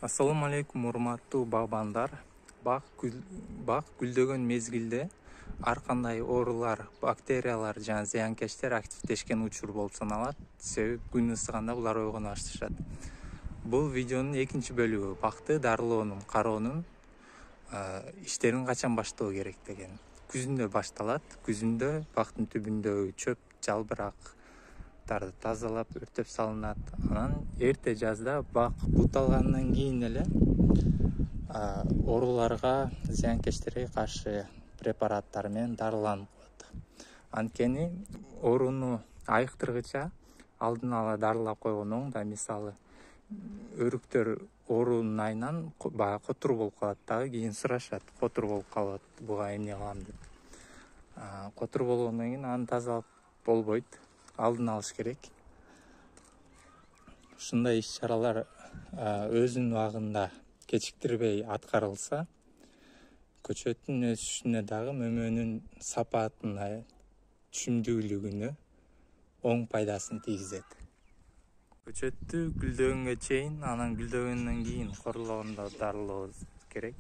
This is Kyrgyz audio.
Assalamu алейкум, урматтуу багбандар. Бак гүлдөгөн мезгилде ар кандай оорулар, бактериялар жана зыянкечтер активдешкен учур болуп саналат. Себеби күн ысыганда булар ойгоно башташат. Бул видеонун экинчи бөлүгү бакты дарылоонун, кароонун иштерин качан баштоо керек деген. Күзүндө башталат. Күзүндө бактын түбүндөгү чөп, жалбырактарды тазалап, өртөп салынат. Анан эрте жазда бак буталгандан кийин эле ооруларга, зыянкечтерге каршы препараттар менен дарыланып коет. Анткени ооруну айыктыргыча алдын ала дарылап койгон оң да. Мисалы, өрүктөр оорунун айынан баягы котур болуп калат дагы, кийин сурашат, котур болуп калат, буга эмне кылам деп. Котур болгондон кийин аны тазалап болбойт, алдын алыш керек. Ушундай иш-чаралар өзүнүн убагында кечиктирбей аткарылса, көчөттүн өсүшүнө дагы мөмөнүн сапатына, түшүмдүүлүгүнө оң пайдасын тийгизет. Көчөттү гүлдөгөнгө чейин, анан гүлдөгөндөн кийин корулоондо дарылоо керек.